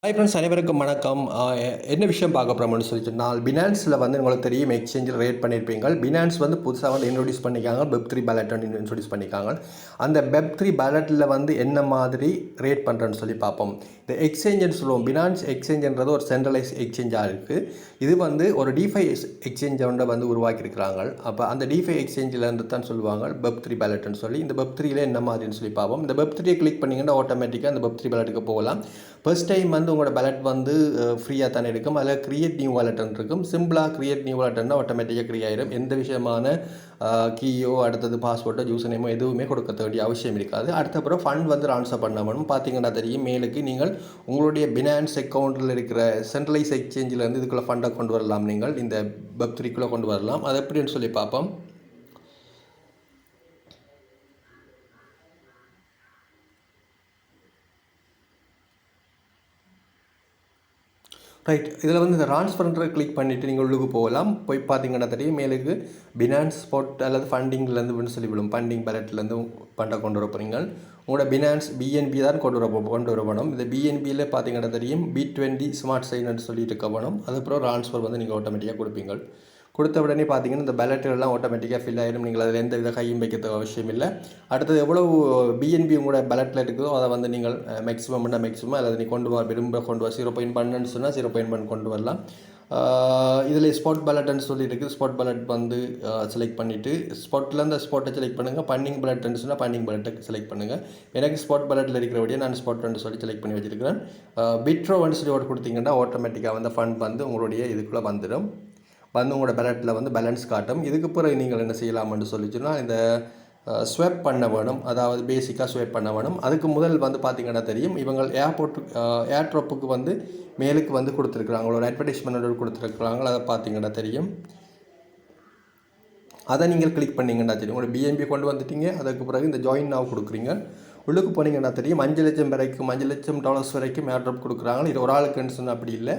Hi friends, அனைவருக்கும் வணக்கம். என்ன விஷயம் பார்க்க போகிறோம்னு சொல்லி சொன்னால், பினான்ஸில் வந்து உங்களுக்கு தெரியும், எக்ஸ்சேஞ்சில் ரேட் பண்ணியிருப்பீங்க. பினான்ஸ் வந்து புதுசாக வந்து இன்ட்ரோடியூஸ் பண்ணிக்காங்க, வெப்3 பேலட் இன்ட்ரோடியூஸ் பண்ணிக்காங்க. அந்த வெப்3 பேலட்டில் வந்து என்ன மாதிரி ரேட் பண்ணுறேன்னு சொல்லி பார்ப்போம். இந்த எக்ஸ்சேஞ்சுன்னு சொல்லுவோம். பினான்ஸ் எக்ஸ்சேஞ்சுன்றது ஒரு சென்ட்ரலைஸ் எக்ஸ்சேஞ்சாக இருக்குது. இது வந்து ஒரு டிஃபை எக்ஸ்சேஞ்சை வந்து உருவாக்கியிருக்கிறாங்க. அப்போ அந்த டிஃபை எக்ஸ்சேஞ்சிலேருந்து தான் சொல்லுவாங்க வெப்3 பேலட்னு சொல்லி. இந்த வெப்3ல என்ன மாதிரின்னு சொல்லி பார்ப்போம். இந்த வெப்3 கிளிக் பண்ணிங்கன்னா ஆட்டோமேட்டிக்காக அந்த வெப்3 பேலட்டுக்கு போகலாம். ஃபர்ஸ்ட் டைம் வந்து உங்களோட பேலட் வந்து ஃப்ரீயாக தானே இருக்கும். அதில் கிரியேட் நியூ வாலெட்னு இருக்கும். சிம்பிளாக கிரியேட் நியூ வாலெட்னா ஆட்டோமேட்டிக்காக கிரியேட் ஆயிடும். எந்த விஷயமான கீயோ அடுத்தது பாஸ்வேர்டோ யூசர் நேமோ எதுவுமே கொடுக்க வேண்டிய அவசியம் இருக்காது. அடுத்தப்புறம் ஃபண்ட் வந்து ட்ரான்ஸ்ஃபர் பண்ணணும். பார்த்தீங்கன்னா தெரியும், மேலுக்கு நீங்கள் உங்களுடைய பினான்ஸ் அக்கௌண்ட்டில் இருக்கிற சென்ட்ரலைஸ் எக்ஸ்சேஞ்சிலேருந்து இதுக்குள்ளே ஃபண்டை கொண்டு வரலாம். நீங்கள் இந்த வெப்3க்குள்ளே கொண்டு வரலாம். அது எப்படின்னு சொல்லி பார்ப்போம். ரைட், இதில் வந்து இந்த ட்ரான்ஸ்ஃபர்ன்ற கிளிக் பண்ணிவிட்டு நீங்கள் உள்ளுக்கு போகலாம். போய் பார்த்தீங்கன்னா தெரியும், மேலுக்கு பினான்ஸ் ஸ்பாட் அல்லது ஃபண்டிங்லேருந்து சொல்லி விடும். ஃபண்டிங் பேலட்லேருந்து ஃபண்டை கொண்டு வர போகிறீங்க. உங்களோட பினான்ஸ் பிஎன்பி தான் கொண்டு வர வேணும். இந்த பிஎன்பியில் பார்த்தீங்கன்னா தெரியும், B20 ஸ்மார்ட் சைன்னு சொல்லிட்டு இருக்க வேணும். அதுக்கப்புறம் ட்ரான்ஸ்ஃபர் வந்து நீங்கள் ஆட்டோமேட்டிக்காக கொடுப்பீங்க. கொடுத்த உடனே பார்த்தீங்கன்னா இந்த பேலட்டுகள்லாம் ஆட்டோமேட்டிக்காக ஃபில் ஆகிடும். நீங்கள் அதில் எந்த வித கையும் வைக்கிறது அவசியம் இல்லை. அடுத்தது எவ்வளவு பிஎன்பி உங்களோட பேலட்டில் இருக்குதோ அதை வந்து நீங்கள் மேக்ஸிமம்னா மேக்ஸிமம் அல்லது நீ கொண்டு வர கொண்டு வர 0.1 சொன்னால் 0.1 கொண்டு வரலாம். இதில் ஸ்பாட் பேலட்னு சொல்லி இருக்குது. ஸ்பாட் பேலட் வந்து செலக்ட் பண்ணிவிட்டு ஸ்பாட்டில் அந்த ஸ்பாட்டை செலக்ட் பண்ணுங்கள். பண்டிங் பேலட்னு சொன்னால் பண்டிங் பேலட்டை செலக்ட் பண்ணுங்கள். எனக்கு ஸ்பாட் பேலட்டில் இருக்கிறபடியே நான் ஸ்பாட் சொல்லி செலக்ட் பண்ணி வச்சுருக்கிறேன். விட்ரோ சொல்லி ஓட்டு கொடுத்தீங்கன்னா ஆட்டோமேட்டிக்காக வந்து ஃபண்ட் வந்து உங்களுடைய இதுக்குள்ளே வந்துடும். வந்து உங்களோட பேலட்டில் வந்து பேலன்ஸ் காட்டும். இதுக்கு பிறகு நீங்கள் என்ன செய்யலாம்னு சொல்லிச்சுன்னா, இந்த ஸ்வைப் பண்ண வேணும். அதாவது பேசிக்காக ஸ்வைப் பண்ண வேணும். அதுக்கு முதல் வந்து பார்த்திங்கன்னா தெரியும், இவங்க ஏர்ட்ராப்புக்கு வந்து மேலுக்கு வந்து கொடுத்துருக்குறாங்க. ஒரு அட்வர்டைஸ்மெண்ட் கொடுத்துருக்குறாங்க. அதை பார்த்திங்கன்னா தெரியும். அதை நீங்கள் கிளிக் பண்ணிங்கன்னா தெரியும். உங்களோட பிஎன்பி கொண்டு வந்துட்டீங்க. அதுக்கு பிறகு இந்த ஜாயின் நாவ் கொடுக்குறீங்க. உள்ளுக்கு போனீங்கன்னா தெரியும், $5 லட்சம் வரைக்கும் $5 லட்சம் வரைக்கும் ஏர்ட்ராப் கொடுக்குறாங்க. இது ஒரு ஆளுக்குன்னு சொன்னால் அப்படி இல்லை.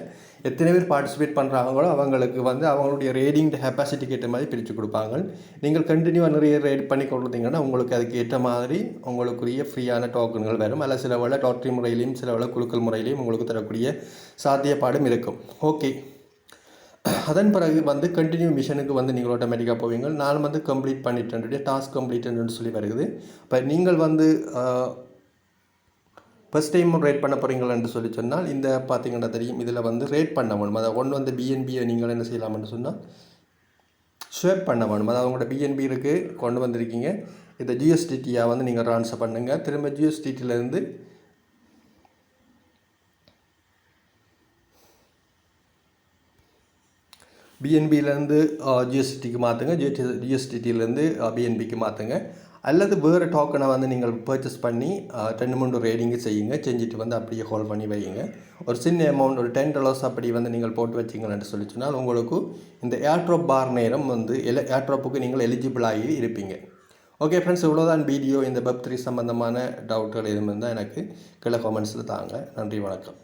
எத்தனை பேர் பார்ட்டிசிபேட் பண்ணுறாங்களோ அவங்களுக்கு வந்து அவங்களுடைய ரேடிங் கெப்பாசிட்டிக்கு ஏற்ற மாதிரி பிரித்து கொடுப்பாங்க. நீங்கள் கண்டினியூவாக நிறைய ரேட் பண்ணி கொடுத்தீங்கன்னா உங்களுக்கு அதுக்கு ஏற்ற மாதிரி உங்களுக்குரிய ஃப்ரீயான டோக்கன்கள் வரும். அதில் சில வேளை லாட்டரி முறையிலையும் சில வேளை குழுக்கள் முறையிலையும் உங்களுக்கு தரக்கூடிய சாத்தியப்பாடும் இருக்கும். ஓகே, அதன் பிறகு வந்து கண்டினியூ மிஷனுக்கு வந்து நீங்கள் ஆட்டோமேட்டிக்காக போவீங்க. நான் வந்து கம்ப்ளீட் பண்ணிட்டேன், டாஸ்க் கம்ப்ளீட்னு சொல்லி வருது. இப்போ நீங்கள் வந்து ஃபஸ்ட் டைம் ரேட் பண்ண போகிறீங்களன்னு சொல்லி சொன்னால் இந்த பார்த்தீங்கன்னா தெரியும், இதில் வந்து ரேட் பண்ண வேணும். அதாவது ஒன்று வந்து பிஎன்பியை நீங்கள் என்ன செய்யலாம்னு சொன்னால் ஸ்வைப் பண்ண வேணும். அதாவது உங்களோட பிஎன்பி இருக்குது, கொண்டு வந்திருக்கீங்க. இந்த ஜிஎஸ்டிடியாக வந்து நீங்கள் ட்ரான்ஸ்ஃபர் பண்ணுங்கள். திரும்ப ஜிஎஸ்டிடியிலேருந்து பிஎன்பியிலேருந்து ஜிஎஸ்டிக்கு மாற்றுங்க. ஜிஎஸ்டிடியிலேருந்து பிஎன்பிக்கு மாற்றுங்க. அல்லது வேறு டோக்கனை வந்து நீங்கள் பர்ச்சேஸ் பண்ணி 2-3 ரேடிங்கு செய்யுங்க. செஞ்சுட்டு வந்து அப்படியே ஹோல்ட் பண்ணி வையுங்க. ஒரு சின்ன அமௌண்ட், ஒரு $10 அப்படி வந்து நீங்கள் போட்டு வச்சிங்கன்னு சொல்லி சொன்னால் உங்களுக்கு இந்த ஏர்ட்ராப் பார் நேரம் வந்து ஏர்ட்ராப்புக்கு நீங்கள் எலிஜிபிள் ஆகி இருப்பீங்க. ஓகே ஃப்ரெண்ட்ஸ், இவ்வளோதான் வீடியோ. இந்த வெப்3 சம்பந்தமான டவுட்டுகள் எதுவும் இருந்தால் எனக்கு கீழே கமெண்ட்ஸில் தாங்க. நன்றி, வணக்கம்.